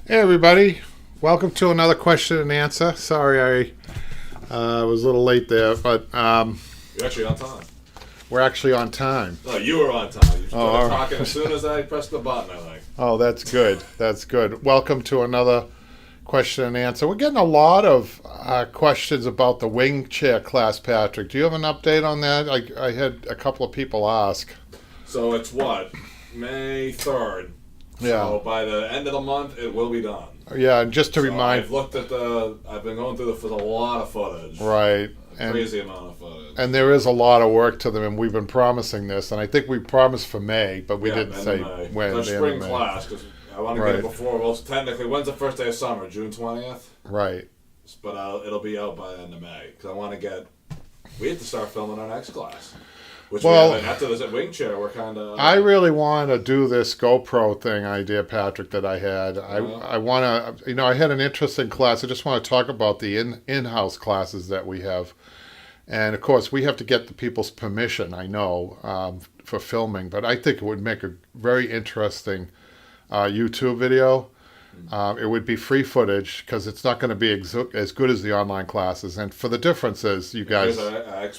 Hey everybody, welcome to another question and answer. Sorry I was a little late there, but You're actually on time. we're actually on time. No, you were on time. You started all right. talking as soon as I pressed the button, I think. Oh, that's good. That's good. Welcome to another question and answer. We're getting a lot of questions about the wing chair class, Patrick. Do you have an update on that? I had a couple of people ask. So it's what? May 3rd. Yeah. So by the end of the month, it will be done. Yeah, and just to So remind, I've been going through there's a lot of footage. right, A crazy amount of footage. and there is a lot of work to them, and we've been promising this, and I think we promised for May, but we Yeah, didn't end say of May. when. It's the our end of spring May. class, because I want to Right. get it before. Well, technically, when's the first day of summer? June 20th? Right. But it'll be out by the end of May. Because we have to start filming our next class. Which Well, we haven't. After this wing chair, we're kind of... I really want to do this GoPro thing idea, Patrick, that I had. Yeah. I want to, I had an interesting class. I just want to talk about the in-house classes that we have. And of course, we have to get the people's permission, I know, for filming. But I think it would make a very interesting YouTube video. It would be free footage because it's not going to be as good as the online classes. And for the differences, you guys... Here's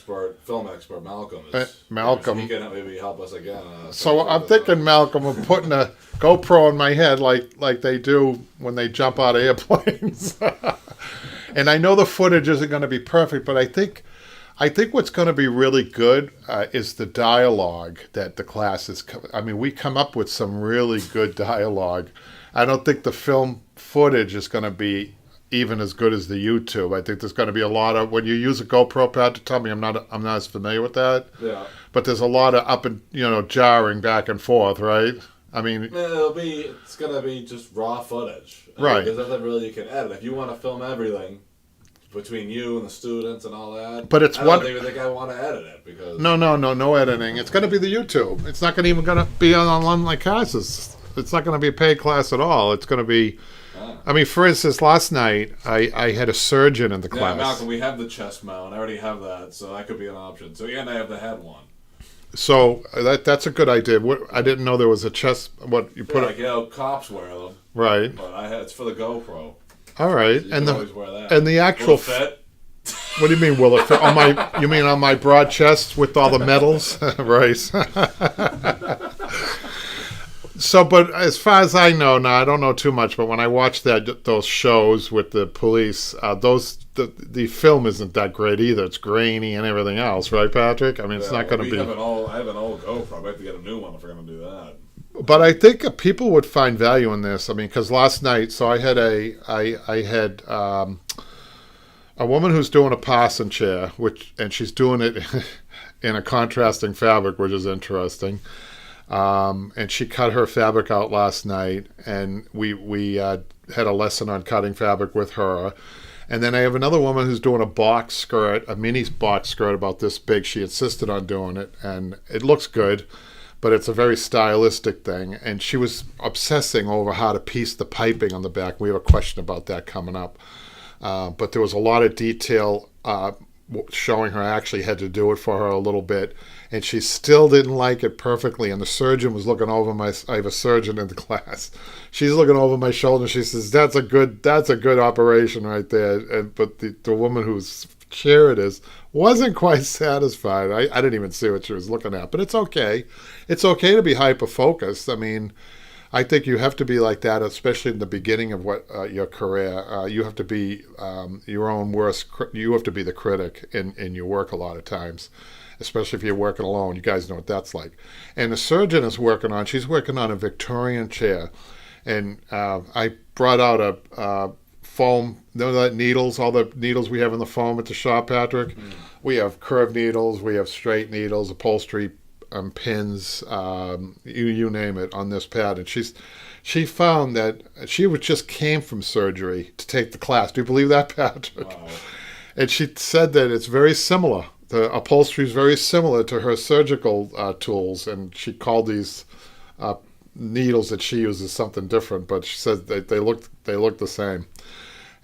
our film expert, Malcolm. Malcolm. So he can maybe help us again. So I'm thinking, Malcolm, of putting a GoPro in my head like they do when they jump out of airplanes. And I know the footage isn't going to be perfect, but I think what's going to be really good is the dialogue that the classes. I mean, we come up with some really good dialogue. I don't think the film footage is going to be even as good as the YouTube. I think there's going to be a lot of when you use a GoPro, Pat, to tell me I'm not as familiar with that. Yeah. But there's a lot of up and jarring back and forth, right? I mean, It's gonna be just raw footage. Right. There's nothing really you can edit. If you want to film everything between you and the students and all that, but it's I don't even think I want to edit it because no editing. It's going to be the YouTube. It's not going to be on online classes. It's not going to be a paid class at all. It's going to be. I mean, for instance, last night I had a surgeon in the class. Yeah, Malcolm, we have the chest mount. I already have that, so that could be an option. So and I have the head one. So that's a good idea. I didn't know there was a chest. What you put? Cops wear them. Right. But it's for the GoPro. All right, So you and can always wear that. and the actual. Will it fit? What do you mean? Will it fit on my? You mean on my broad chest with all the medals? Right. So, but as far as I know, now I don't know too much. But when I watch those shows with the police, the film isn't that great either. It's grainy and everything else, right, Patrick? I mean, it's not going to be. I have an old GoPro. I have to get a new one if we're going to do that. But I think people would find value in this. I mean, because last night, so I had a woman who's doing a parson chair, and she's doing it in a contrasting fabric, which is interesting. And she cut her fabric out last night, and we had a lesson on cutting fabric with her. And then I have another woman who's doing a box skirt, a mini box skirt about this big. She insisted on doing it, and it looks good, but it's a very stylistic thing. And she was obsessing over how to piece the piping on the back. We have a question about that coming up. But there was a lot of detail showing her. I actually had to do it for her a little bit, and she still didn't like it perfectly. And the surgeon was looking over I have a surgeon in the class. She's looking over my shoulder. She says, "That's a good operation right there." But the woman whose chair it is wasn't quite satisfied. I didn't even see what she was looking at, but it's okay. It's okay to be hyper focused. I mean, I think you have to be like that, especially in the beginning of your career. You have to be your own worst. You have to be the critic in your work a lot of times, especially if you're working alone. You guys know what that's like. And the surgeon she's working on a Victorian chair, and I brought out a foam. All the needles we have in the foam at the shop, Patrick. Mm. We have curved needles. We have straight needles, upholstery. Pins, you name it, on this pad. And she found that she just came from surgery to take the class. Do you believe that, Patrick? Wow. And she said that it's very similar. The upholstery is very similar to her surgical tools, and she called these needles that she uses something different, but she said that they look the same.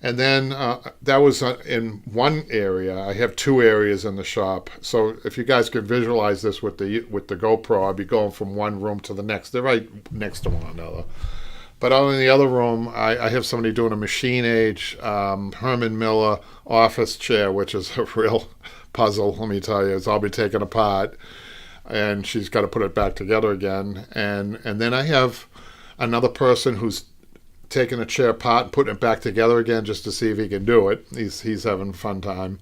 And then that was in one area. I have two areas in the shop. So if you guys could visualize this with the GoPro, I'd be going from one room to the next. They're right next to one another. But out in the other room, I have somebody doing a machine age Herman Miller office chair, which is a real puzzle, let me tell you. It's all be taken apart, and she's got to put it back together again. And then I have another person who's taking a chair apart and putting it back together again just to see if he can do it. He's having a fun time.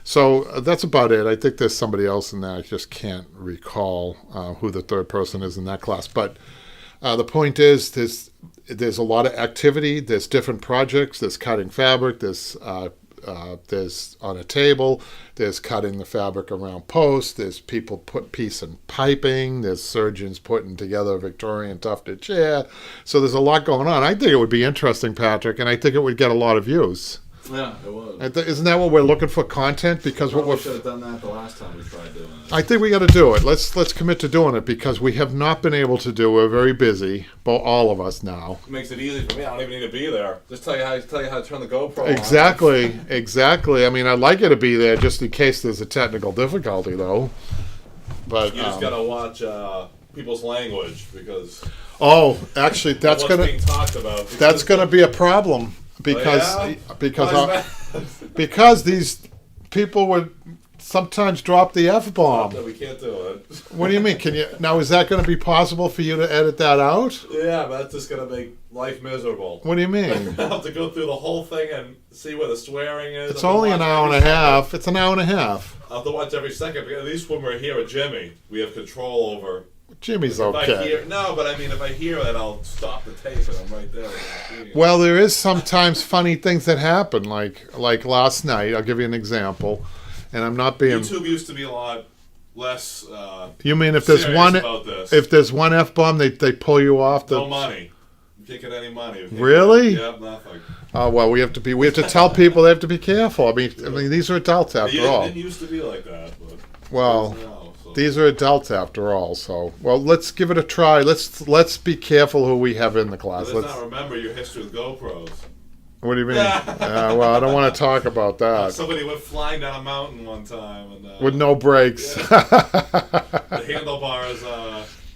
So that's about it. I think there's somebody else in there. I just can't recall who the third person is in that class. But the point is, there's a lot of activity. There's different projects. There's cutting fabric. There's on a table. There's cutting the fabric around posts. There's people put piece and piping. There's surgeons putting together a Victorian tufted chair. So there's a lot going on. I think it would be interesting, Patrick, and I think it would get a lot of views. Yeah, it was. Isn't that what we're looking for, content? Because we should have done that the last time we tried doing it. I think we got to do it. Let's commit to doing it because we have not been able to do it. We're very busy, but all of us now. It makes it easy for me. I don't even need to be there. Just tell you how to turn the GoPro on. Exactly. I mean, I'd like you to be there just in case there's a technical difficulty, though. But you just gotta watch people's language because. Oh, actually, that's being talked about. That's gonna be a problem. Because these people would sometimes drop the F-bomb. No, we can't do it. What do you mean? Now, is that going to be possible for you to edit that out? Yeah, but that's just going to make life miserable. What do you mean? I have to go through the whole thing and see where the swearing is. It's only an hour and a half. It's an hour and a half. I'll have to watch every second, because at least when we're here with Jimmy, we have control over... Jimmy's okay. If I hear it, I'll stop the tape and I'm right there. Well, there is sometimes funny things that happen, like last night. I'll give you an example, and I'm not being. YouTube used to be a lot less. You mean if there's one F-bomb, they pull you off the? No money. You can't get any money. Really? Yeah, nothing. Oh well, we have to tell people they have to be careful. I mean, these are adults after all. It didn't used to be like that, but well. These are adults after all, so let's give it a try. Let's be careful who we have in the class. Let's not remember your history with GoPros. What do you mean? Well, I don't want to talk about that. Somebody went flying down a mountain one time and with no brakes. Yeah. The handlebars.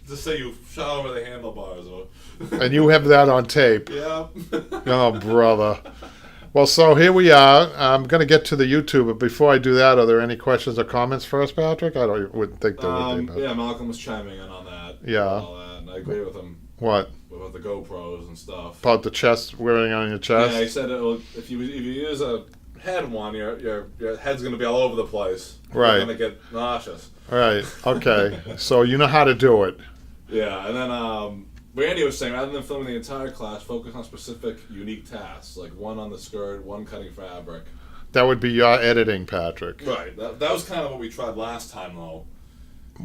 Just say you shot over the handlebars. And you have that on tape. Yeah. Oh, brother. Well, so here we are. I'm going to get to the YouTube, but before I do that, are there any questions or comments first, Patrick? Wouldn't think there would be. But... Yeah, Malcolm was chiming in on that. Yeah. And I agree with him. What? About the GoPros and stuff. About the chest, wearing on your chest? Yeah, he said if you use a head one, your head's going to be all over the place. Right. You're going to get nauseous. Right. Okay. So you know how to do it. Yeah, and then Randy was saying, rather than filming the entire class, focus on specific, unique tasks, like one on the skirt, one cutting fabric. That would be your editing, Patrick. Right. That was kind of what we tried last time, though.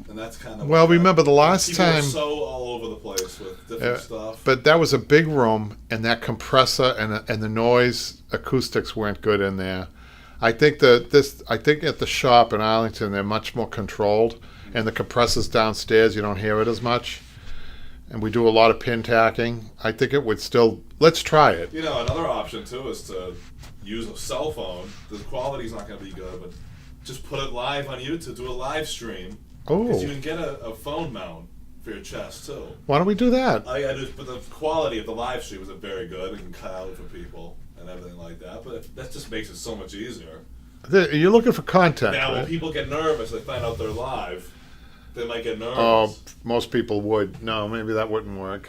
And that's kind of... Well, remember the last time... People were so all over the place with different stuff. But that was a big room, and that compressor and the noise acoustics weren't good in there. I think at the shop in Arlington, they're much more controlled, and the compressor's downstairs, you don't hear it as much. And we do a lot of pin tacking. I think it would still... Let's try it. You know, another option, too, is to use a cell phone. The quality's not going to be good, but just put it live on YouTube. Do a live stream. Oh. Because you can get a phone mount for your chest, too. Why don't we do that? But the quality of the live stream isn't very good. It can cut out for people and everything like that. But that just makes it so much easier. You're looking for content, now, right? when people get nervous, they find out they're live. They might get nervous. Oh, most people would. No, maybe that wouldn't work.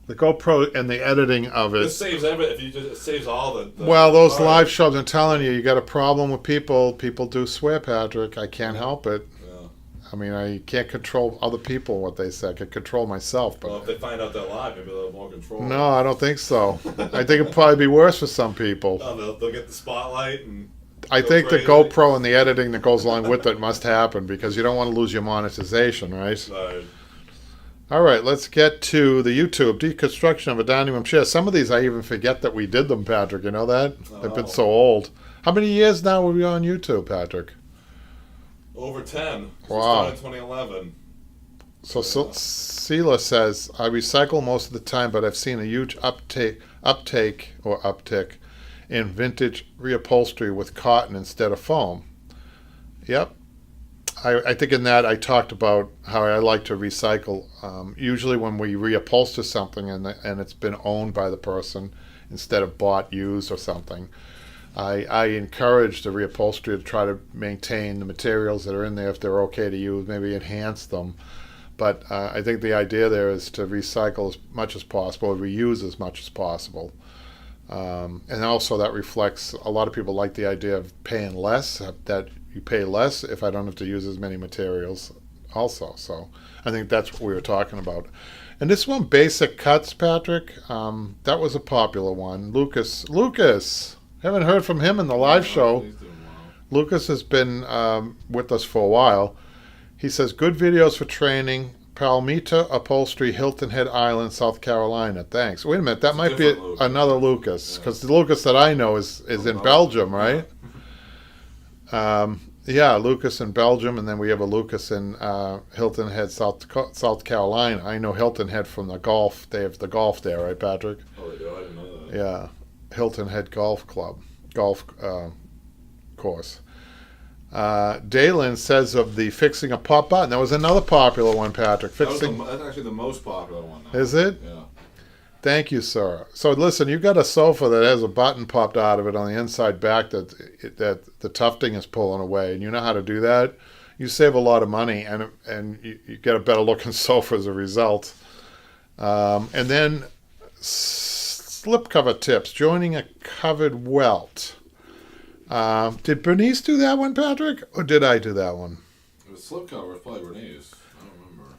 The GoPro and the editing of it. It saves everything. It saves all the well, those live shows, I'm telling you, you got a problem with people. People do swear, Patrick. I can't help it. Yeah. I mean, I can't control other people, what they say. I can control myself. But well, if they find out they're live, maybe they'll have more control. No, I don't think so. I think it'd probably be worse for some people. Oh, they'll get the spotlight and... I think the GoPro and the editing that goes along with it must happen because you don't want to lose your monetization, right? Right. All right, let's get to the YouTube deconstruction of a dining room chair. Some of these I even forget that we did them, Patrick. You know that? Oh. They've been so old. How many years now were we on YouTube, Patrick? Over 10. Wow. Since 2011. So Sela says, I recycle most of the time, but I've seen a huge uptick in vintage reupholstery with cotton instead of foam. Yep. I think in that I talked about how I like to recycle. Usually when we reupholster something and it's been owned by the person instead of bought, used, or something, I encourage the reupholstery to try to maintain the materials that are in there if they're okay to use, maybe enhance them. But I think the idea there is to recycle as much as possible, reuse as much as possible. And also that reflects, a lot of people like the idea of paying less, that you pay less if I don't have to use as many materials also. So I think that's what we were talking about. And this one, Basic Cuts, Patrick, that was a popular one. Lucas, haven't heard from him in the live show. He's doing well. Lucas has been with us for a while. He says, good videos for training. Palmita Upholstery, Hilton Head Island, South Carolina. Thanks. Wait a minute, that might be different Lucas. another Lucas, because the Lucas that I know is in Belgium, right? Yeah, Lucas in Belgium, and then we have a Lucas in Hilton Head, South Carolina. I know Hilton Head from the golf. They have the golf there, right, Patrick? Oh, they do? I didn't know that. Yeah, Hilton Head Golf Club, golf course. Dalen says of the fixing a pop button. That was another popular one, Patrick. That's actually the most popular one now. Is it? Yeah. Thank you, sir. So listen, you got a sofa that has a button popped out of it on the inside back that the tufting is pulling away, and you know how to do that. You save a lot of money, and you get a better looking sofa as a result. And then slipcover tips, joining a covered welt. Did Bernice do that one, Patrick, or did I do that one? It was slipcover. It's probably Bernice. I don't remember.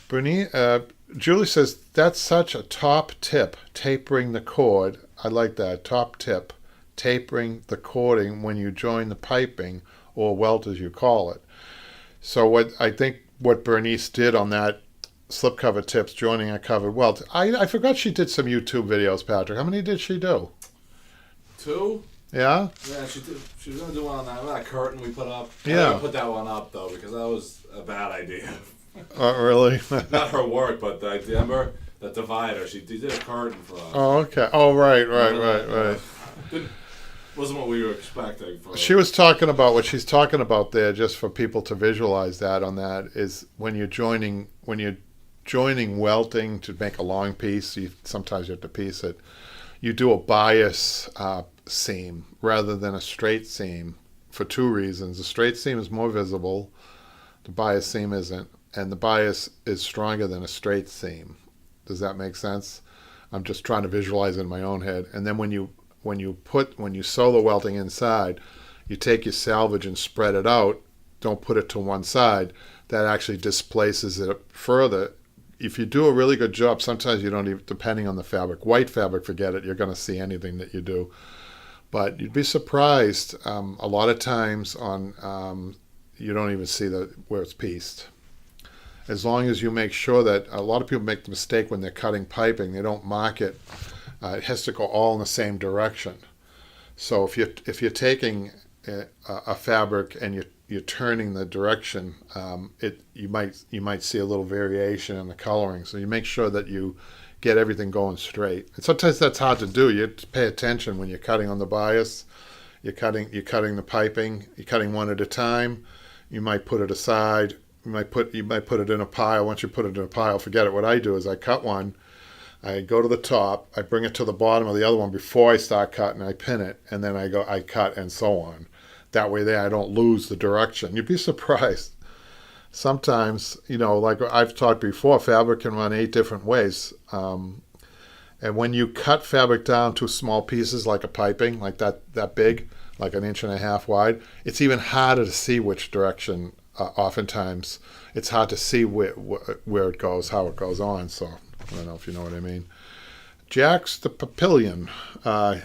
Bernice, Julie says that's such a top tip, tapering the cord. I like that, top tip, tapering the cording when you join the piping, or welt as you call it. So what Bernice did on that slipcover tips, joining a covered welt. I forgot she did some YouTube videos, Patrick. How many did she do? 2? Yeah? Yeah, she was going to do one on that curtain we put up. I Yeah. didn't put that one up, though, because that was a bad idea. Really? Not her work, but the idea. Remember the divider? She did a curtain for us. Oh, okay. Oh, right. Wasn't what we were expecting. She was talking about what she's talking about there, just for people to visualize that on that, is when you're joining welting to make a long piece, sometimes you have to piece it. You do a bias seam rather than a straight seam for 2 reasons. The straight seam is more visible, the bias seam isn't, and the bias is stronger than a straight seam. Does that make sense? I'm just trying to visualize it in my own head. And then when you sew the welting inside, you take your salvage and spread it out. Don't put it to one side. That actually displaces it further. If you do a really good job, sometimes you don't even, depending on the fabric. White fabric, forget it. You're going to see anything that you do. But you'd be surprised. A lot of times you don't even see where it's pieced. As long as you make sure that, a lot of people make the mistake when they're cutting piping, they don't mark it. It has to go all in the same direction. So if you're taking a fabric and you're turning the direction, you might see a little variation in the coloring. So you make sure that you get everything going straight. And sometimes that's hard to do. You have to pay attention when you're cutting on the bias. You're cutting the piping. You're cutting one at a time. You might put it aside. You might put it in a pile. Once you put it in a pile, forget it. What I do is I cut one. I go to the top, I bring it to the bottom of the other one before I start cutting, I pin it, and then I cut, and so on. That way I don't lose the direction. You'd be surprised. Sometimes, like I've talked before, fabric can run 8 different ways. And when you cut fabric down to small pieces, like a piping, like that big, like 1.5 inches wide, it's even harder to see which direction. Oftentimes, it's hard to see where it goes, how it goes on, so I don't know if you know what I mean. Jack's the Papillion.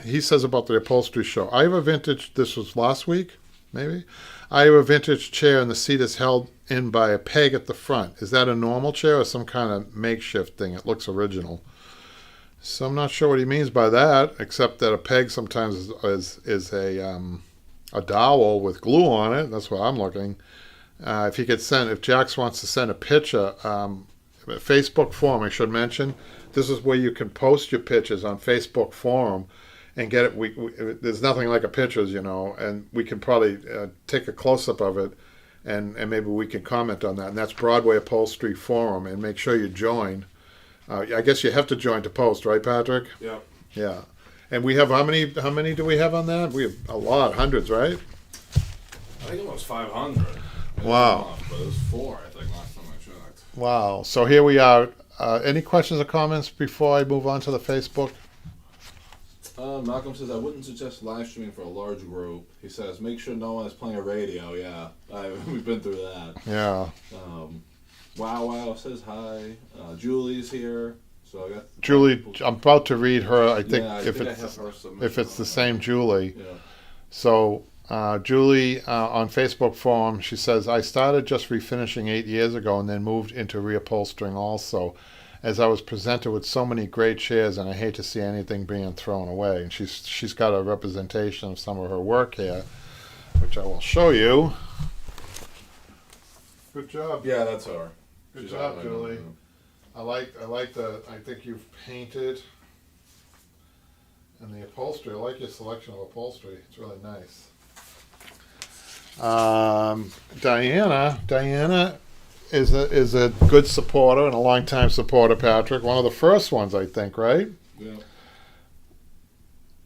He says about the upholstery show. I have a vintage, this was last week, maybe? I have a vintage chair and the seat is held in by a peg at the front. Is that a normal chair or some kind of makeshift thing? It looks original. So I'm not sure what he means by that, except that a peg sometimes is a dowel with glue on it. That's what I'm looking. If Jax wants to send a picture, Facebook forum, I should mention, this is where you can post your pictures on Facebook forum and get it. There's nothing like a pictures, and we can probably take a close-up of it and maybe we can comment on that. And that's Broadway Upholstery Forum, and make sure you join. I guess you have to join to post, right, Patrick? Yeah. Yeah. And we have how many? How many do we have on that? We have a lot, hundreds, right? I think it was 500. Wow. But it was 4, I think, last time I checked. Wow. So here we are. Any questions or comments before I move on to the Facebook? Malcolm says, I wouldn't suggest live streaming for a large group. He says, make sure no one is playing a radio. Yeah, we've been through that. Yeah. Wow says hi. Julie's here. So I got Julie, I'm about to read her. I think I if think it's the same Julie. Yeah. So Julie on Facebook forum, she says, I started just refinishing 8 years ago and then moved into reupholstering also, as I was presented with so many great chairs and I hate to see anything being thrown away. And she's got a representation of some of her work here, which I will show you. Good job. Yeah, that's her. Good She's job, out Julie. right now. I like I think you've painted and the upholstery. I like your selection of upholstery. It's really nice. Diana is a good supporter and a longtime supporter, Patrick. One of the first ones, I think, right? Yeah.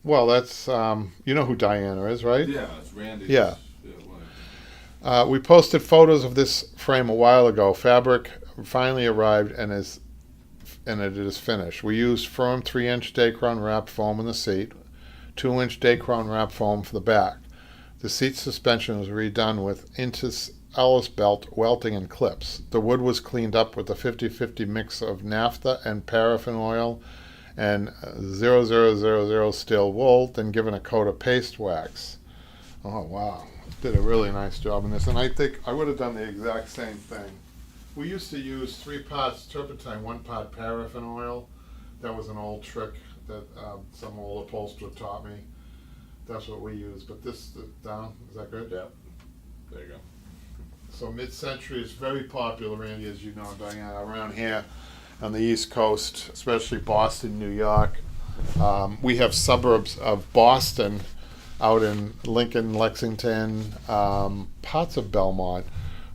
Well, that's you know who Diana is, right? Yeah, it's Randy. Yeah. Like, We posted photos of this frame a while ago. Fabric finally arrived and it is finished. We used firm 3-inch Dacron wrap foam in the seat, 2-inch Dacron wrap foam for the back. The seat suspension was redone with Intis Ellis belt welting and clips. The wood was cleaned up with a 50-50 mix of naphtha and paraffin oil and 0000 steel wool, then given a coat of paste wax. Oh wow, did a really nice job in this, and I think I would have done the exact same thing. We used to use 3 parts turpentine, 1 part paraffin oil. That was an old trick that some old upholsterer taught me. That's what we use. But this down, is that good? yeah. There you go. So mid-century is very popular, Randy, as you know, Diana, around here on the East Coast, especially Boston, New York. We have suburbs of Boston out in Lincoln, Lexington, parts of Belmont,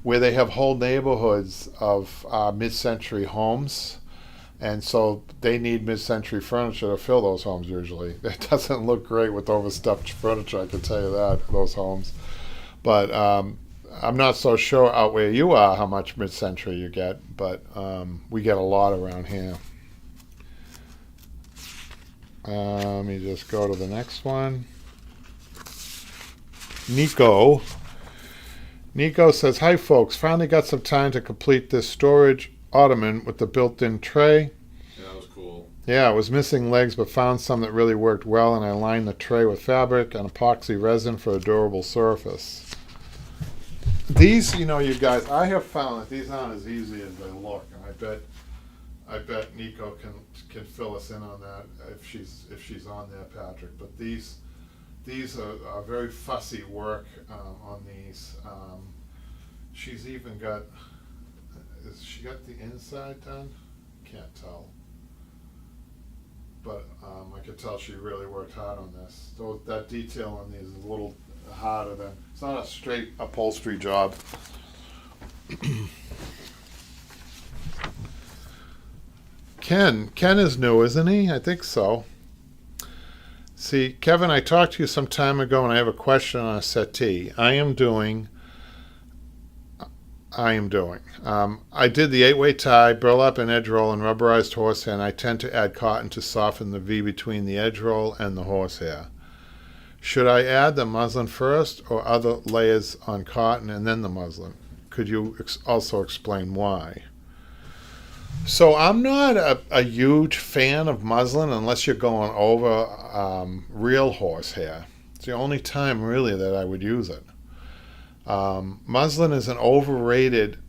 where they have whole neighborhoods of mid-century homes. And so they need mid-century furniture to fill those homes usually. It doesn't look great with overstuffed furniture, I can tell you that, those homes. But I'm not so sure out where you are how much mid-century you get, but we get a lot around here. Let me just go to the next one. Nico says, hi folks, finally got some time to complete this storage ottoman with the built-in tray. Yeah, that was cool. Yeah, it was missing legs, but found some that really worked well, and I lined the tray with fabric and epoxy resin for a durable surface. These, you know, you guys, I have found that these aren't as easy as they look, and I bet Nico can fill us in on that if she's on there, Patrick. But these are very fussy work on these. She's even got. Has she got the inside done? Can't tell. But I could tell she really worked hard on this. So that detail on these is a little harder than. It's not a straight upholstery job. Ken is new, isn't he? I think so. See, Kevin, I talked to you some time ago, and I have a question on a settee. I did the 8-way tie, burlap and edge roll, and rubberized horsehair, and I tend to add cotton to soften the V between the edge roll and the horsehair. Should I add the muslin first, or other layers on cotton and then the muslin? Could you also explain why? So I'm not a huge fan of muslin unless you're going over real horsehair. It's the only time really that I would use it. Muslin is an overrated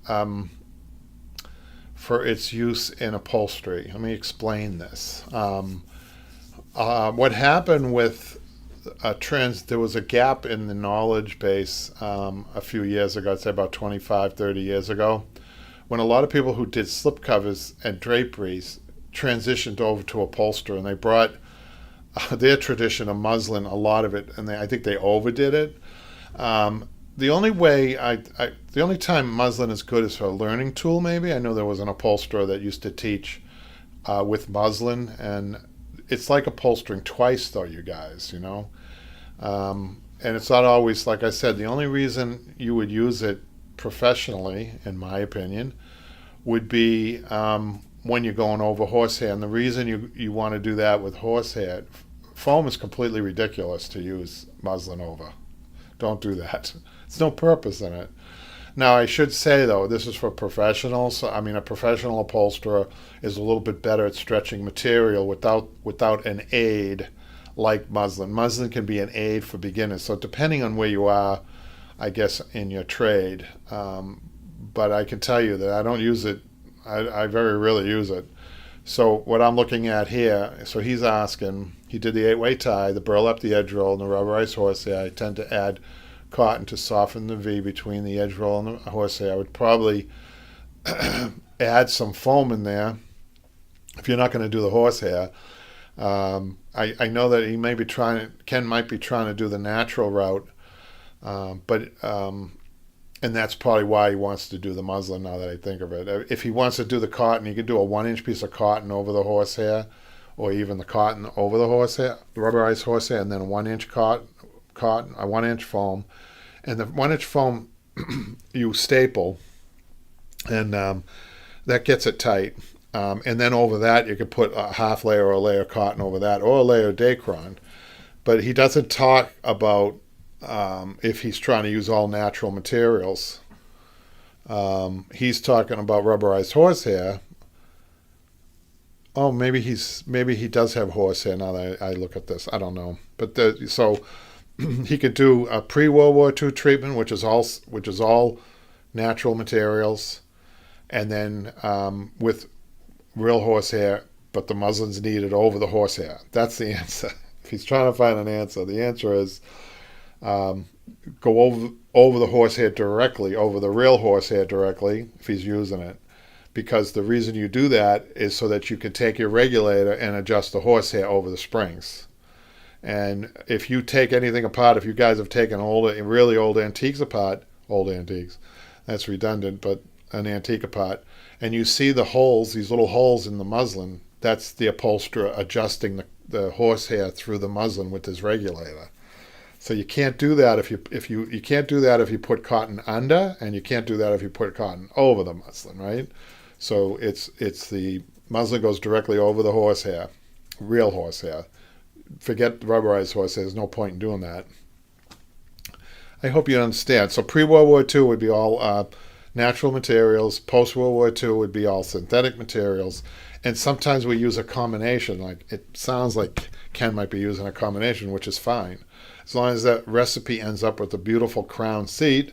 for its use in upholstery. Let me explain this. What happened with there was a gap in the knowledge base a few years ago, I'd say about 25, 30 years ago, when a lot of people who did slipcovers and draperies transitioned over to upholstery, and they brought their tradition of muslin, a lot of it, and I think they overdid it. the only way the only time muslin is good is for a learning tool. Maybe I know there was an upholsterer that used to teach with muslin, and it's like upholstering twice, though, you guys. And it's not always, like I said, the only reason you would use it professionally, in my opinion, would be when you're going over horsehair. And the reason you want to do that with horsehair, foam is completely ridiculous to use muslin over. Don't do that. There's no purpose in it. Now, I should say, though, this is for professionals. I mean, a professional upholsterer is a little bit better at stretching material without an aid like muslin. Muslin can be an aid for beginners. So depending on where you are, I guess, in your trade. But I can tell you that I don't use it. I very rarely use it. So what I'm looking at here, so he's asking, he did the 8-way tie, the burlap, the edge roll, and the rubberized horsehair. I tend to add cotton to soften the V between the edge roll and the horsehair. I would probably add some foam in there if you're not going to do the horsehair. I know that Ken might be trying to do the natural route, and that's probably why he wants to do the muslin, now that I think of it. If he wants to do the cotton, he could do a 1-inch piece of cotton over the horsehair, or even the cotton over the horsehair, the rubberized horsehair, and then a 1-inch cotton, a 1-inch foam. And the 1-inch foam you staple, and that gets it tight. And then over that, you could put a half layer or a layer of cotton over that, or a layer of Dacron. But he doesn't talk about if he's trying to use all natural materials. He's talking about rubberized horsehair. Oh, maybe he does have horsehair now that I look at this. I don't know. But so he could do a pre-World War II treatment, which is all natural materials, and then with real horsehair, but the muslin's needed over the horsehair. That's the answer. If he's trying to find an answer, the answer is go over the horsehair directly, over the real horsehair directly, if he's using it. Because the reason you do that is so that you can take your regulator and adjust the horsehair over the springs. And if you take anything apart, if you guys have taken really old antiques apart, that's redundant, but an antique apart, and you see the holes, these little holes in the muslin, that's the upholsterer adjusting the horsehair through the muslin with his regulator. So you can't do that if you can't do that if you put cotton under, and you can't do that if you put cotton over the muslin, right? So it's the muslin goes directly over the horsehair, real horsehair. Forget the rubberized horsehair. There's no point in doing that. I hope you understand. So pre-World War II would be all natural materials. Post-World War II would be all synthetic materials. And sometimes we use a combination. Like it sounds like Ken might be using a combination, which is fine. As long as that recipe ends up with a beautiful crown seat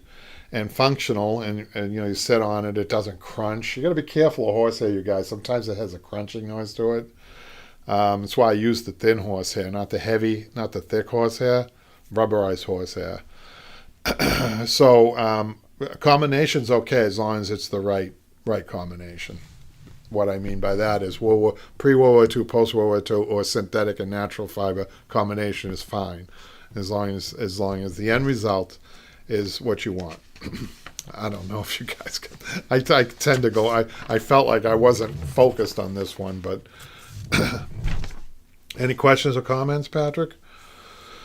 and functional, and you sit on it, it doesn't crunch. You got to be careful of horsehair, you guys. Sometimes it has a crunching noise to it. That's why I use the thin horsehair, not the thick horsehair, rubberized horsehair. So combination's okay as long as it's the right combination. What I mean by that is pre-World War II, post-World War II, or synthetic and natural fiber combination is fine, as long as the end result is what you want. I don't know if you guys can. I tend to go. I felt like I wasn't focused on this one, but any questions or comments, Patrick?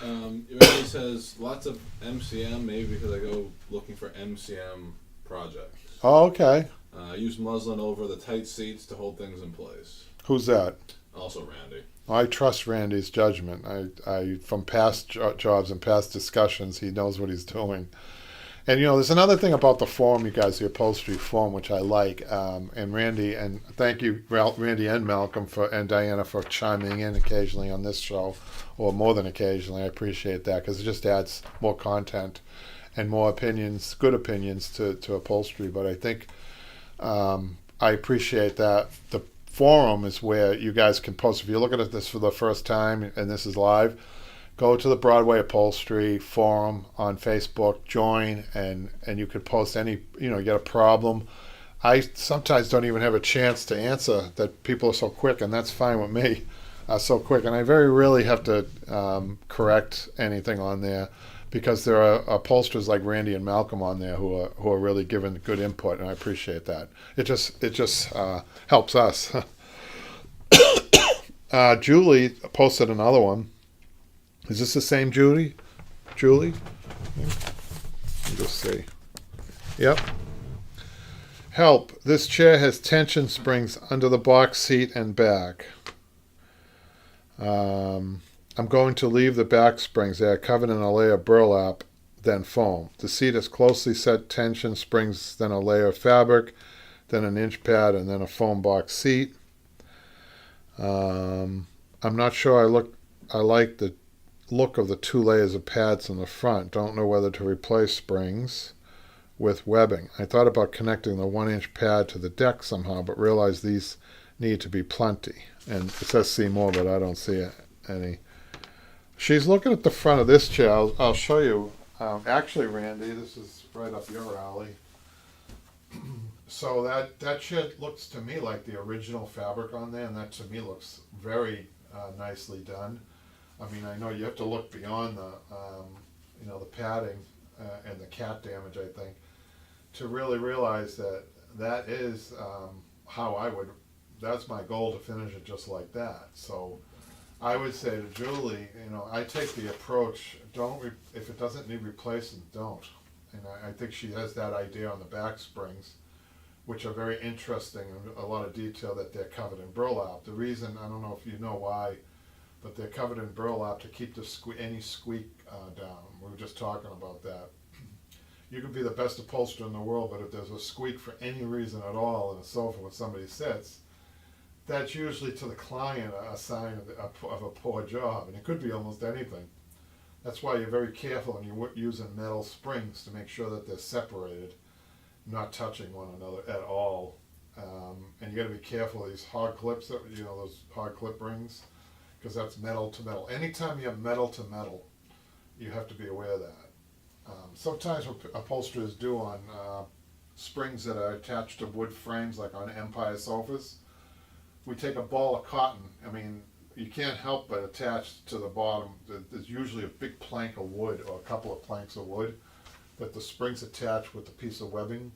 He says lots of MCM, maybe because I go looking for MCM projects. Oh, okay. I use muslin over the tight seats to hold things in place. Who's that? Also Randy. I trust Randy's judgment. I from past jobs and past discussions, he knows what he's doing. And there's another thing about the form, you guys, the upholstery form, which I like. And Randy, and thank you, Randy and Malcolm and Diana for chiming in occasionally on this show, or more than occasionally. I appreciate that because it just adds more content and more opinions, good opinions to upholstery. But I think I appreciate that. The forum is where you guys can post. If you're looking at this for the first time and this is live, go to the Broadway Upholstery forum on Facebook, join, and you can post any, you get a problem. I sometimes don't even have a chance to answer that people are so quick, and that's fine with me, so quick. And I very rarely have to correct anything on there. because there are upholsterers like Randy and Malcolm on there who are really giving good input, and I appreciate that. It just helps us. Julie posted another one. Is this the same Julie? Julie? Yeah. Let me just see. Yep. Help. This chair has tension springs under the box seat and back. I'm going to leave the back springs. They are covered in a layer of burlap, then foam. The seat has closely set tension springs, then a layer of fabric, then an inch pad, and then a foam box seat. I'm not sure I like the look of the 2 layers of pads in the front. Don't know whether to replace springs with webbing. I thought about connecting the 1-inch pad to the deck somehow, but realized these need to be plenty. And it says see more, but I don't see any. She's looking at the front of this chair. I'll show you. Actually, Randy, this is right up your alley. So that chair looks to me like the original fabric on there, and that to me looks very nicely done. I mean, I know you have to look beyond the padding and the cat damage, I think, to really realize that is how I would. That's my goal, to finish it just like that. So I would say to Julie, I take the approach, if it doesn't need replacing, don't. And I think she has that idea on the back springs, which are very interesting and a lot of detail, that they're covered in burlap. The reason, I don't know if you know why, but they're covered in burlap to keep any squeak down. We were just talking about that. You could be the best upholsterer in the world, but if there's a squeak for any reason at all in a sofa when somebody sits, that's usually to the client a sign of a poor job, and it could be almost anything. That's why you're very careful when you're using metal springs to make sure that they're separated, not touching one another at all. And you got to be careful of these hard clips, those hard clip rings, because that's metal to metal. Anytime you have metal to metal, you have to be aware of that. Sometimes what upholsterers do on springs that are attached to wood frames, like on Empire sofas, we take a ball of cotton. I mean, you can't help but attach to the bottom. There's usually a big plank of wood or a couple of planks of wood that the springs attach with a piece of webbing.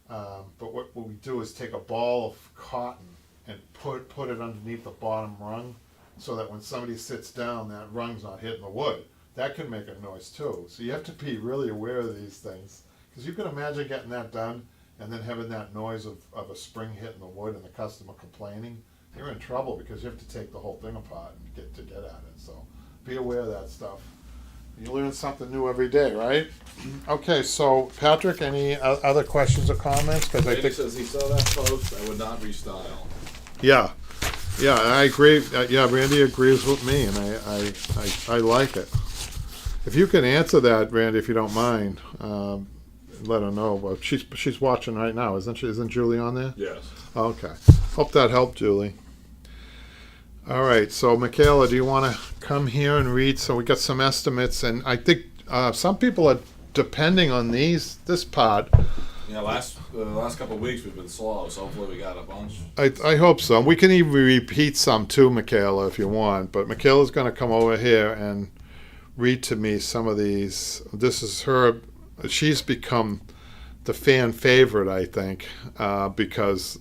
But what we do is take a ball of cotton and put it underneath the bottom rung, so that when somebody sits down, that rung's not hitting the wood. That can make a noise too. So you have to be really aware of these things, because you can imagine getting that done and then having that noise of a spring hitting the wood and the customer complaining. You're in trouble, because you have to take the whole thing apart and get at it. So be aware of that stuff. You learn something new every day, right? Okay, so Patrick, any other questions or comments? Because I think says he saw that post. I would not restyle. Yeah, I agree. Randy agrees with me, and I like it. If you can answer that, Randy, if you don't mind, let her know. Well, she's watching right now, isn't she? Isn't Julie on there? Yes. Okay. Hope that helped, Julie. All right. So, Michaela, do you want to come here and read? So we got some estimates, and I think some people are depending on this part. Yeah, the last couple of weeks we've been slow, so hopefully we got a bunch. I hope so. We can even repeat some too, Michaela, if you want. But Michaela's going to come over here and read to me some of these. This is her. She's become the fan favorite, I think, because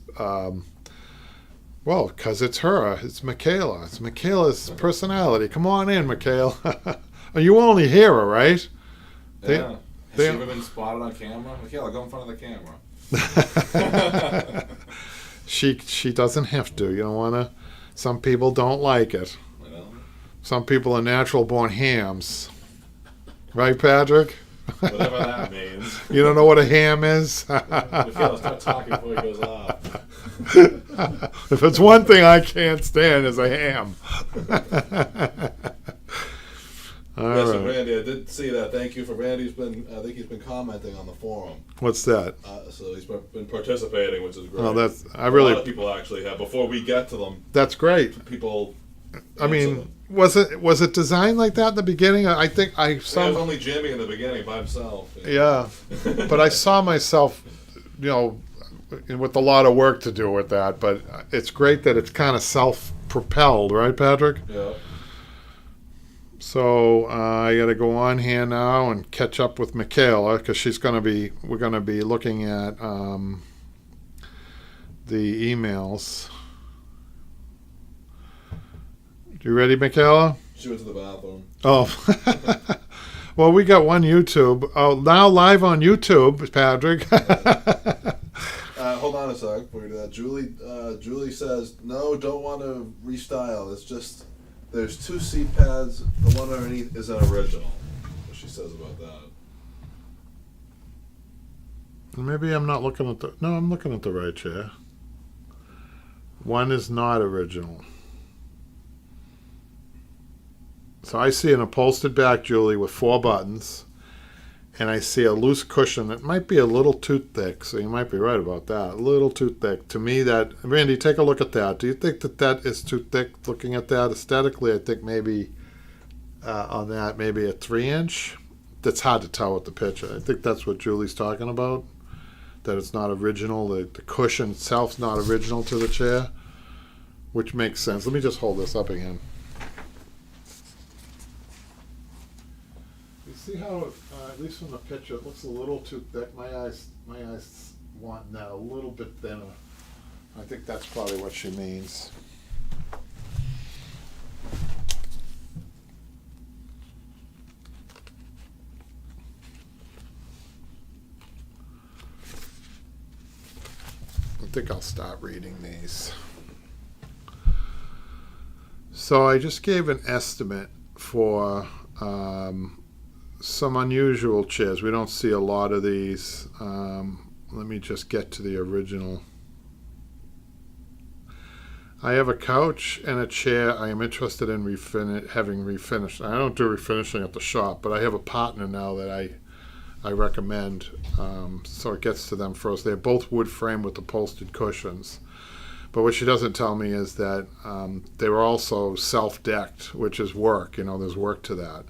it's her. It's Michaela. It's Michaela's personality. Come on in, Michaela. You only hear her, right? Yeah. Has she ever been spotted on camera? Michaela, go in front of the camera. She doesn't have to. You don't want to. Some people don't like it. Well, some people are natural born hams. Right, Patrick? Whatever that means. You don't know what a ham is? Michaela, start talking before he goes off. If it's one thing I can't stand, is a ham. Yes, and Randy, I did see that. Thank you for Randy. I think he's been commenting on the forum. What's that? So he's been participating, which is great. Oh, a lot of people actually have. Before we get to them, that's great. People. I mean, was it designed like that in the beginning? I think I saw. It was only Jimmy in the beginning by himself. Yeah, but I saw myself, with a lot of work to do with that. But it's great that it's kind of self-propelled, right, Patrick? Yeah. So I got to go on here now and catch up with Michaela because we're going to be looking at the emails. You ready, Michaela? She went to the bathroom. Oh. Well, we got one YouTube. Oh, now live on YouTube, Patrick. Hold on a sec before we do that. Julie says, no, don't want to restyle. It's just, there's 2 seat pads. The one underneath is an original. What she says about that. Maybe I'm not looking at the... No, I'm looking at the right chair. One is not original. So I see an upholstered back, Julie, with 4 buttons, and I see a loose cushion that might be a little too thick, so you might be right about that. A little too thick. To me, that... Randy, take a look at that. Do you think that is too thick looking at that? Aesthetically, I think maybe on that, maybe a 3-inch. That's hard to tell with the picture. I think that's what Julie's talking about, that it's not original. The cushion itself's not original to the chair, which makes sense. Let me just hold this up again. See how, at least from the picture, it looks a little too thick. My eyes want that a little bit thinner. I think that's probably what she means. I think I'll start reading these. So I just gave an estimate for some unusual chairs. We don't see a lot of these. Let me just get to the original. I have a couch and a chair I am interested in having refinished. I don't do refinishing at the shop, but I have a partner now that I recommend. So it gets to them first. They're both wood frame with upholstered cushions. But what she doesn't tell me is that they were also self-decked, which is work. There's work to that.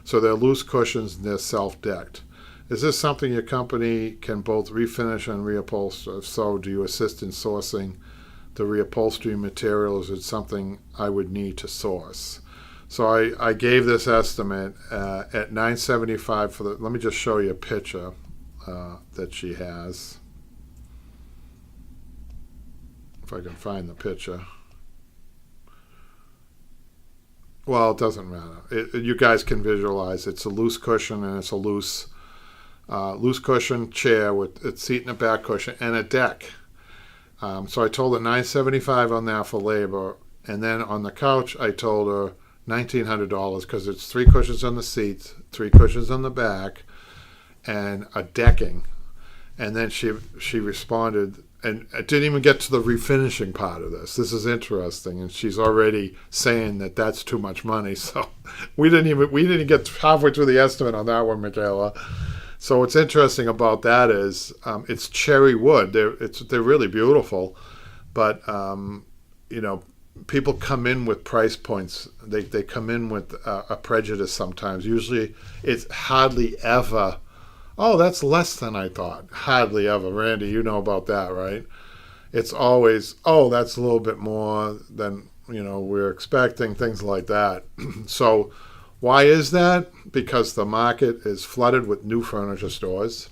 So they're loose cushions and they're self-decked. Is this something your company can both refinish and reupholster? If so, do you assist in sourcing the reupholstery material? Is it something I would need to source? So I gave this estimate at $975 for the... Let me just show you a picture that she has. If I can find the picture. Well, it doesn't matter. You guys can visualize. It's a loose cushion and it's a loose cushion chair with a seat and a back cushion and a deck. So I told her $975 on that for labor, and then on the couch I told her $1,900 because it's 3 cushions on the seats, 3 cushions on the back, and a decking. And then she responded. And I didn't even get to the refinishing part of this. This is interesting, and she's already saying that that's too much money. So we didn't get halfway through the estimate on that one, Michaela. So what's interesting about that is it's cherry wood. They're really beautiful, but people come in with price points. They come in with a prejudice sometimes. Usually, it's hardly ever. Oh, that's less than I thought. Hardly ever. Randy, you know about that, right? It's always, oh, that's a little bit more than, we're expecting, things like that. So why is that? Because the market is flooded with new furniture stores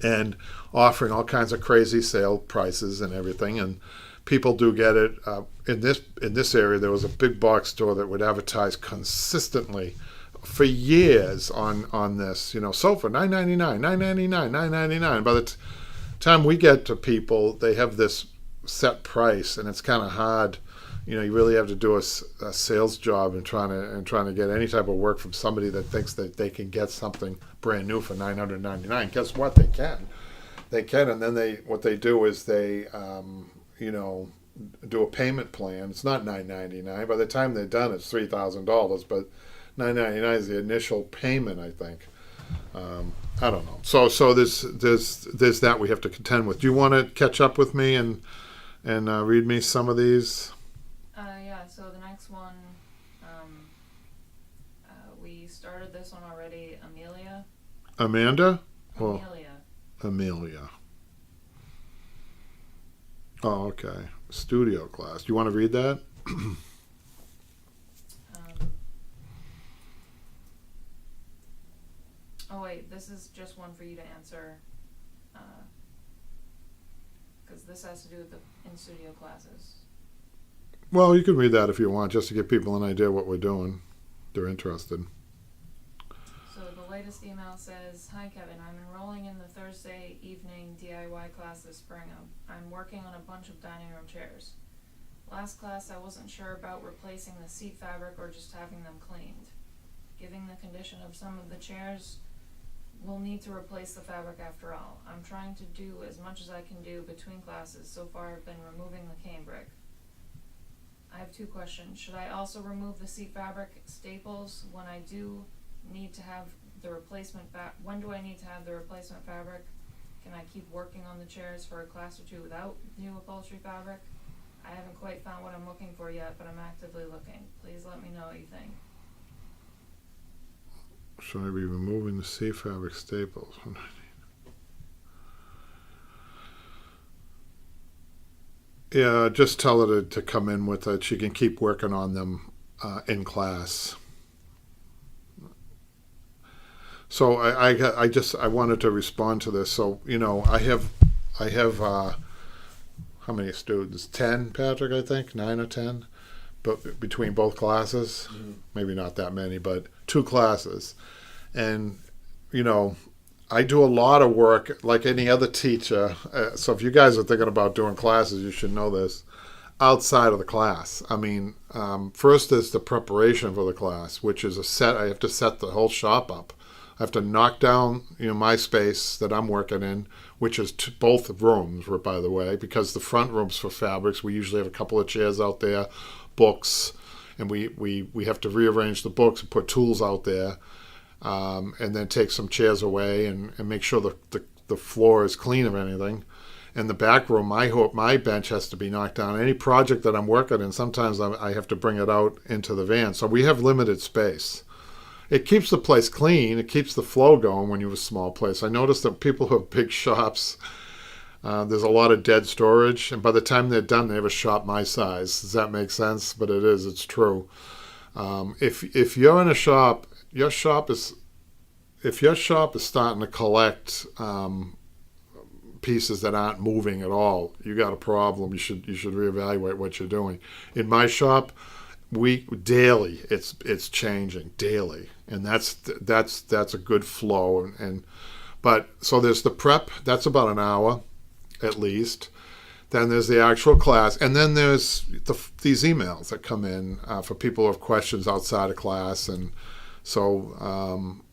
and offering all kinds of crazy sale prices and everything. And people do get it. In this area, there was a big box store that would advertise consistently for years on this, sofa, $9.99, $9.99, $9.99. By the time we get to people, they have this set price, and it's kind of hard. You really have to do a sales job and trying to get any type of work from somebody that thinks that they can get something brand new for $999. Guess what? They can, and then what they do is they do a payment plan. It's not $999. By the time they're done, it's $3,000, but $999 is the initial payment, I think. I don't know. So there's that we have to contend with. Do you want to catch up with me and read me some of these? Yeah. So the next one, we started this one already. Amelia. Amanda? Amelia. Oh, okay. Studio class. Do you want to read that? Oh wait, this is just one for you to answer, because this has to do with the in-studio classes. Well, you can read that if you want, just to give people an idea what we're doing. They're interested. So the latest email says, "Hi Kevin, I'm enrolling in the Thursday evening DIY class this spring. I'm working on a bunch of dining room chairs. Last class I wasn't sure about replacing the seat fabric or just having them cleaned. Given the condition of some of the chairs, we'll need to replace the fabric after all. I'm trying to do as much as I can do between classes. So far I've been removing the cambric. I have 2 questions. Should I also remove the seat fabric staples when I do need to have the replacement when do I need to have the replacement fabric? Can I keep working on the chairs for a class or 2 without new upholstery fabric? I haven't quite found what I'm looking for yet, but I'm actively looking. Please let me know what you think." Should I be removing the sea fabric staples? Yeah, just tell her to come in with it. She can keep working on them in class. So I wanted to respond to this. So I have how many students? 10, Patrick, I think 9 or 10, but between both classes, maybe not that many, but 2 classes, and I do a lot of work like any other teacher. So if you guys are thinking about doing classes, you should know this. Outside of the class, I mean, first is the preparation for the class, which is a set. I have to set the whole shop up. I have to knock down, my space that I'm working in, which is both rooms, by the way, because the front room's for fabrics. We usually have a couple of chairs out there, books, and we have to rearrange the books and put tools out there, and then take some chairs away and make sure the floor is clean of anything. In the back room, my bench has to be knocked down. Any project that I'm working in, sometimes I have to bring it out into the van. So we have limited space. It keeps the place clean. It keeps the flow going when you have a small place. I noticed that people who have big shops, there's a lot of dead storage, and by the time they're done, they have a shop my size. Does that make sense? But it's true. If you're in a shop, if your shop is starting to collect pieces that aren't moving at all, you got a problem. You should reevaluate what you're doing. In my shop, daily it's changing daily, and that's a good flow. But so there's the prep. That's about an hour at least. Then there's the actual class, and then there's these emails that come in for people who have questions outside of class, and so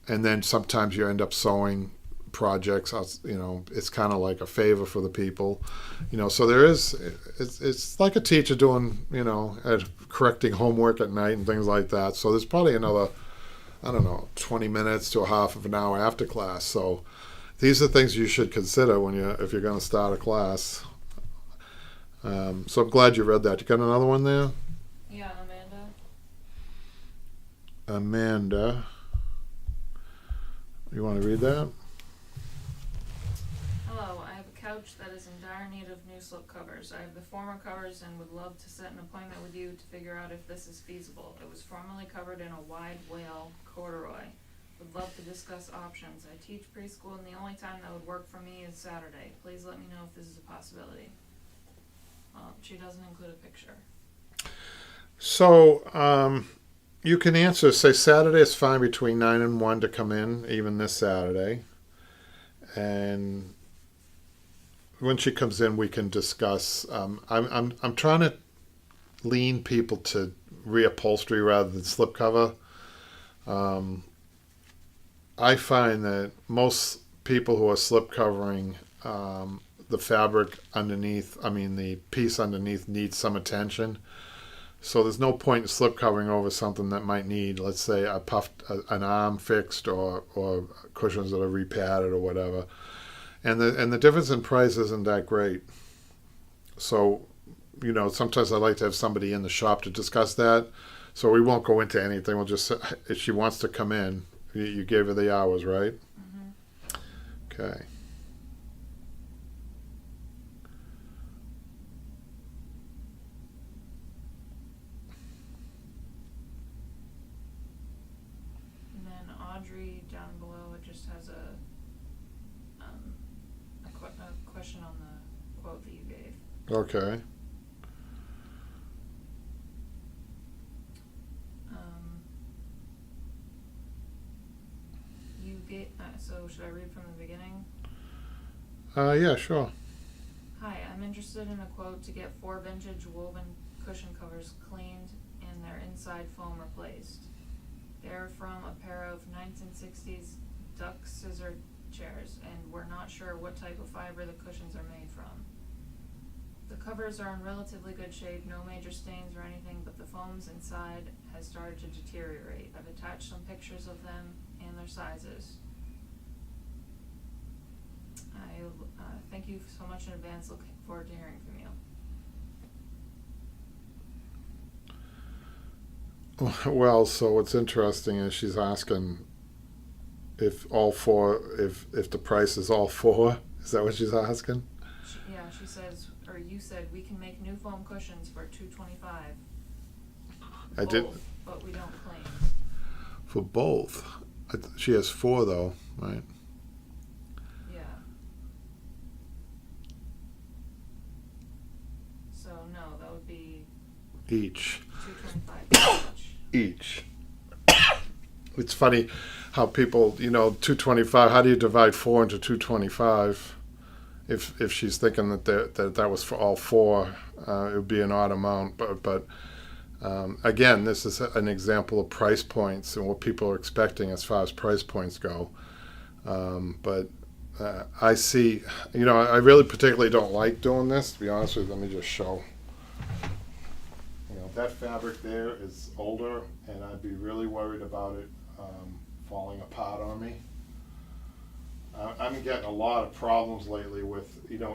and then sometimes you end up sewing projects. It's kind of like a favor for the people, so there is, it's like a teacher doing, correcting homework at night and things like that. So there's probably another, I don't know, 20 minutes to a half of an hour after class. So these are things you should consider if you're going to start a class. So I'm glad you read that. You got another one there? Yeah, Amanda, you want to read that? "Hello, I have a couch that is in dire need of new slip covers. I have the former covers and would love to set an appointment with you to figure out if this is feasible. It was formerly covered in a wide wale corduroy. Would love to discuss options. I teach preschool and the only time that would work for me is Saturday. Please let me know if this is a possibility." She doesn't include a picture. So you can answer, say Saturday is fine between 9 and 1 to come in, even this Saturday. And when she comes in, we can discuss. I'm trying to lean people to reupholstery rather than slipcover. I find that most people who are slipcovering, the fabric underneath, the piece underneath needs some attention. So there's no point in slip covering over something that might need, let's say, an arm fixed or cushions that are repadded or whatever. And the difference in price isn't that great. So, sometimes I like to have somebody in the shop to discuss that. So we won't go into anything. We'll just, if she wants to come in, you gave her the hours, right? Mm-hmm. Okay. And then Audrey down below, it just cushion on the quote that you gave. Okay. You get so should I read from the beginning? Yeah, sure. Hi, I'm interested in a quote to get 4 vintage woven cushion covers cleaned and their inside foam replaced. They're from a pair of 1960s duck scissor chairs, and we're not sure what type of fiber the cushions are made from. The covers are in relatively good shape, no major stains or anything, but the foams inside has started to deteriorate. I've attached some pictures of them and their sizes. I thank you so much in advance. Looking forward to hearing from you. Well, so what's interesting is she's asking if all 4, if the price is all 4. Is that what she's asking? She says, or you said, we can make new foam cushions for $225. I did. But we don't claim. For both. She has 4 though, right? Yeah. So no, that would be Each. $225 Each. It's funny how people, 225. How do you divide 4 into 225? If she's thinking that was for all 4, it would be an odd amount. But again, this is an example of price points and what people are expecting as far as price points go. But I see, I really particularly don't like doing this. To be honest with you, let me just show. That fabric there is older, and I'd be really worried about it falling apart on me. I'm getting a lot of problems lately with,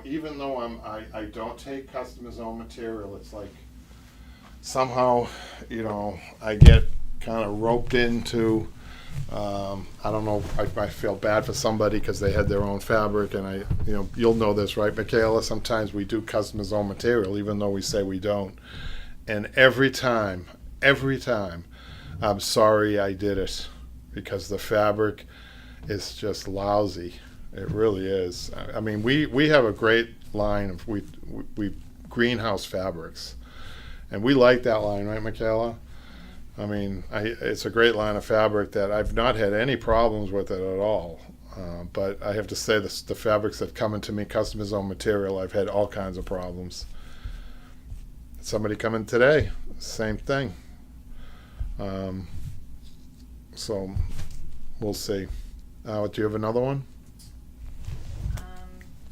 even though I don't take customers' own material, it's like somehow, I get kind of roped into, I don't know, I feel bad for somebody because they had their own fabric, and you'll know this, right, Michaela? Sometimes we do customers' own material, even though we say we don't. And every time, I'm sorry I did it, because the fabric is just lousy. It really is. I mean, we have a great line of we greenhouse fabrics, and we like that line, right, Michaela? I mean, it's a great line of fabric that I've not had any problems with it at all. But I have to say, the fabrics that come into me, customers' own material, I've had all kinds of problems. Somebody coming today, same thing. So we'll see. Do you have another one?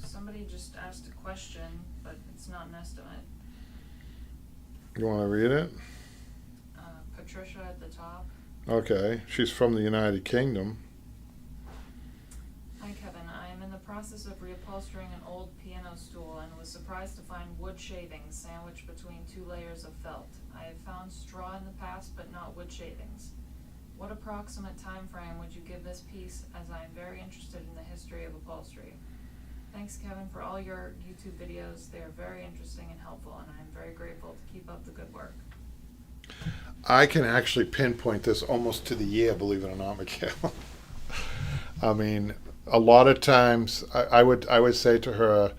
Somebody just asked a question, but it's not an estimate. You want to read it? Patricia at the top. Okay, she's from the United Kingdom. Hi Kevin, I am in the process of reupholstering an old piano stool and was surprised to find wood shavings sandwiched between 2 layers of felt. I have found straw in the past, but not wood shavings. What approximate time frame would you give this piece, as I am very interested in the history of upholstery? Thanks Kevin for all your YouTube videos. They are very interesting and helpful, and I am very grateful to keep up the good work. I can actually pinpoint this almost to the year, believe it or not, Michaela. I mean, a lot of times I would say to her,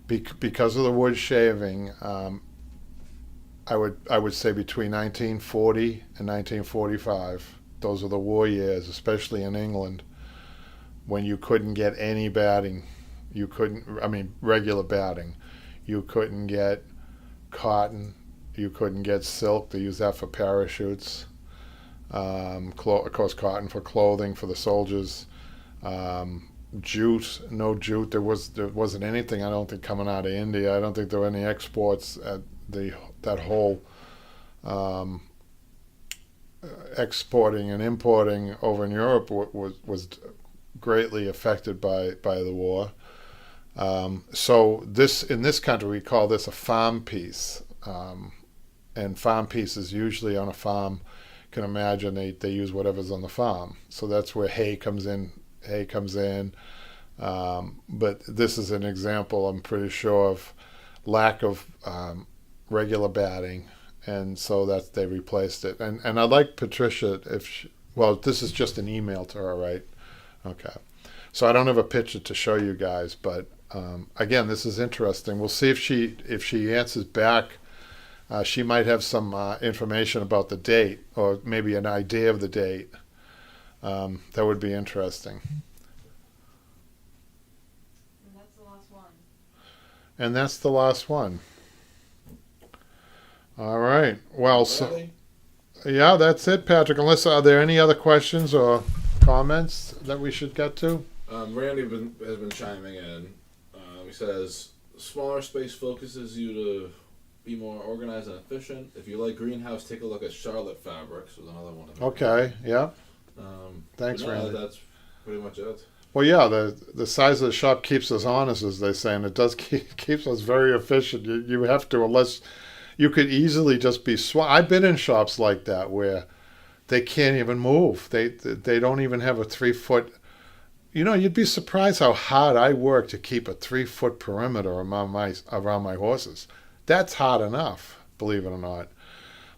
because of the wood shaving, I would say between 1940 and 1945. Those are the war years, especially in England, when you couldn't get any batting. You couldn't, regular batting. You couldn't get cotton. You couldn't get silk. They used that for parachutes. Of course, cotton for clothing for the soldiers. Jute, no jute. There wasn't anything, I don't think, coming out of India. I don't think there were any exports. That whole exporting and importing over in Europe was greatly affected by the war. So in this country we call this a farm piece, and farm pieces usually on a farm, you can imagine they use whatever's on the farm. So that's where hay comes in. But this is an example, I'm pretty sure, of lack of regular batting, and so that they replaced it. And I'd like Patricia, this is just an email to her, right? Okay. So I don't have a picture to show you guys, but Again, this is interesting. We'll see if she answers back. She might have some information about the date, or maybe an idea of the date. That would be interesting. And that's the last one. And that's the last one. All right. Well, so Ready? yeah, that's it, Patrick. Unless, are there any other questions or comments that we should get to? Randy has been chiming in. He says, smaller space focuses you to be more organized and efficient. If you like greenhouse, take a look at Charlotte Fabrics, was another one. Okay, yeah. Thanks, but no, Randy. That's pretty much it. Well, yeah, the size of the shop keeps us honest, as they say, and it does keeps us very efficient. You have to, unless you could easily just be I've been in shops like that where they can't even move. They don't even have a 3-foot. You know, you'd be surprised how hard I work to keep a 3-foot perimeter around my horses. That's hard enough, believe it or not.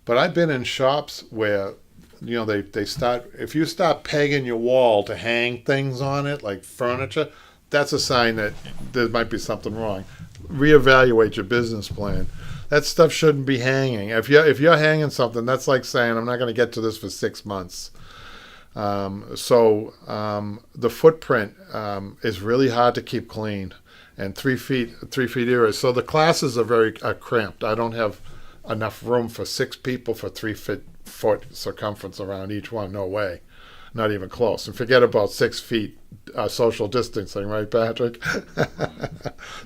But I've been in shops where, you know, they start, if you start pegging your wall to hang things on it, like furniture, that's a sign that there might be something wrong. Reevaluate your business plan. That stuff shouldn't be hanging. If you're hanging something, that's like saying, I'm not going to get to this for 6 months. The footprint is really hard to keep clean, and 3 feet area. So the classes are very cramped. I don't have enough room for 6 people for 3-foot circumference around each one. No way, not even close. And forget about 6 feet social distancing, right, Patrick?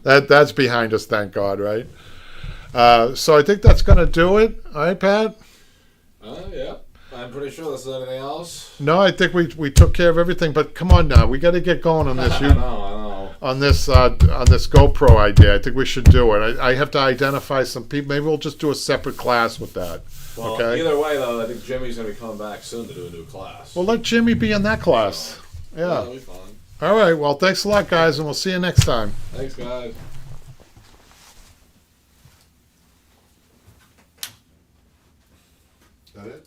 That's behind us, thank God, right? So I think that's going to do it. All right, Pat? Yeah. I'm pretty sure there's anything else. No, I think we took care of everything. But come on now, we got to get going on this. I know. On this GoPro idea, I think we should do it. I have to identify some people. Maybe we'll just do a separate class with that. Well, Okay. Either way, though, I think Jimmy's going to be coming back soon to do a new class. Well, let Jimmy be in that class. Yeah. That'll be fun. All right. Well, thanks a lot, guys, and we'll see you next time. Thanks, guys. That it?